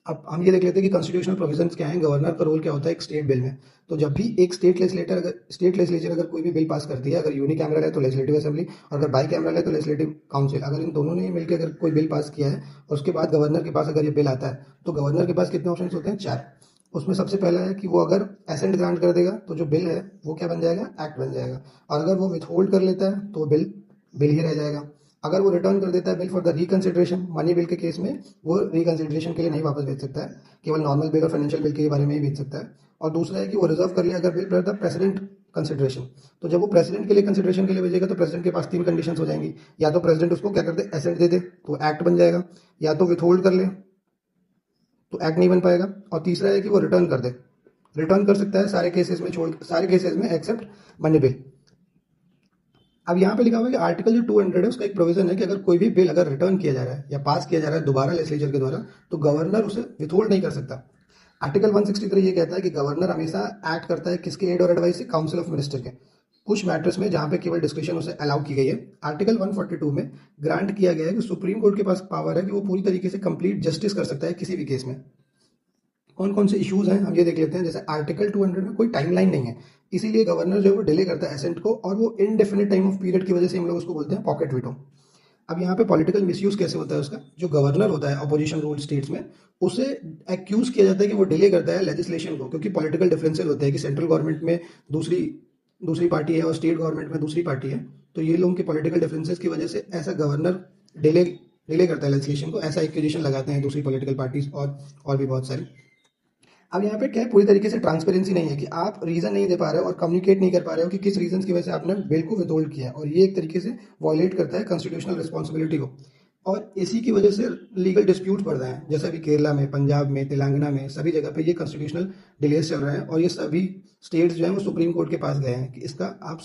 अब हम ये देख लेते हैं कि कॉन्स्टिट्यूशनल प्रोविजंस क्या हैं, गवर्नर का रोल क्या होता है एक स्टेट बिल में। तो जब भी एक स्टेट लेजिस्लेचर अगर कोई भी बिल पास करती है, अगर यूनिकैमरल है तो लेजिस्लेटिव असेंबली, और अगर बाई कैमरल है तो लेजिस्लेटिव काउंसिल, अगर इन दोनों ने मिलकर अगर कोई बिल पास किया है और उसके बाद गवर्नर के पास अगर ये बिल आता है, तो गवर्नर के पास कितने ऑप्शन होते हैं? चार। उसमें सबसे पहला है कि वो अगर एसेंट ग्रांट कर देगा तो जो बिल है वो क्या बन जाएगा? एक्ट बन जाएगा। और अगर वो विथ होल्ड कर लेता है तो बिल बिल ही रह जाएगा। अगर वो रिटर्न कर देता है bill for the reconsideration, money bill के केस में वो रिकंसिडरेशन के लिए नहीं वापस भेज सकता है, केवल नॉर्मल बिल और फाइनेंशियल बिल के बारे में ही भेज सकता है। और दूसरा है कि वो रिजर्व कर लिया अगर bill for the president consideration, तो जब वो प्रेसिडेंट के लिए कंसिडरेशन के लिए भेजेगा तो प्रेसिडेंट के पास तीन कंडीशंस हो जाएंगी। या तो प्रेसिडेंट उसको क्या कर दे? एसेंट दे दे तो एक्ट बन जाएगा, या तो विथ होल्ड कर ले तो एक्ट नहीं बन पाएगा, और तीसरा है कि वो रिटर्न कर दे। रिटर्न कर सकता है सारे केसेस में एक्सेप्ट मनी बिल। अब यहाँ पे लिखा हुआ है कि आर्टिकल जो 200 है उसका एक प्रोविजन है कि अगर कोई भी बिल अगर रिटर्न किया जा रहा है या पास किया जा रहा है दोबारा लेजिस्लेचर के द्वारा, तो गवर्नर उसे विथहोल्ड नहीं कर सकता। आर्टिकल 163 ये कहता है कि गवर्नर हमेशा एक्ट करता है किसके एड और एडवाइस से? काउंसिल ऑफ मिनिस्टर के, कुछ मैटर्स में जहां पे केवल डिस्कशन उसे अलाउ की गई है। आर्टिकल 142 में ग्रांट किया गया है कि सुप्रीम कोर्ट के पास पावर है कि वो पूरी तरीके से कंप्लीट जस्टिस कर सकता है किसी भी केस में। कौन कौन से इश्यूज हैं हम ये देख लेते हैं। जैसे आर्टिकल 200 में कोई टाइमलाइन नहीं है, इसीलिए गवर्नर जो है वो डिले करता है एसेंट को, और वो इनडेफिनेट टाइम ऑफ पीरियड की वजह से हम लोग उसको बोलते हैं पॉकेट वीटो। अब यहाँ पे पॉलिटिकल मिसयूज कैसे होता है उसका? जो गवर्नर होता है अपोजिशन रूल स्टेट्स में, उसे एक्यूज किया जाता है कि वो डिले करता है लेजिस्लेशन को, क्योंकि पॉलिटिकल डिफरेंसेस होते हैं कि सेंट्रल गवर्नमेंट में दूसरी दूसरी पार्टी है और स्टेट गवर्नमेंट में दूसरी पार्टी है। तो ये लोगों के पॉलिटिकल डिफरेंसेस की वजह से ऐसा गवर्नर डिले डिले करता है लेजिस्लेशन को, ऐसा एक्यूजेशन लगाते हैं दूसरी पॉलिटिकल पार्टीज और भी बहुत सारी। अब यहाँ पे क्या है, पूरी तरीके से ट्रांसपेरेंसी नहीं है कि आप रीजन नहीं दे पा रहे हो और कम्युनिकेट नहीं कर पा रहे हो कि किस रीजन की वजह से आपने बिल को विथहोल्ड किया है, और ये एक तरीके से वॉयलेट करता है कॉन्स्टिट्यूशनल रिस्पॉन्सिबिलिटी को। और इसी की वजह से लीगल डिस्प्यूट बढ़ रहे हैं, जैसे अभी केरला में, पंजाब में, तेलंगाना में, सभी जगह पे ये कॉन्स्टिट्यूशनल डिलेज चल रहे हैं, और ये सभी स्टेट्स जो है वो सुप्रीम कोर्ट के पास गए हैं कि इसका आप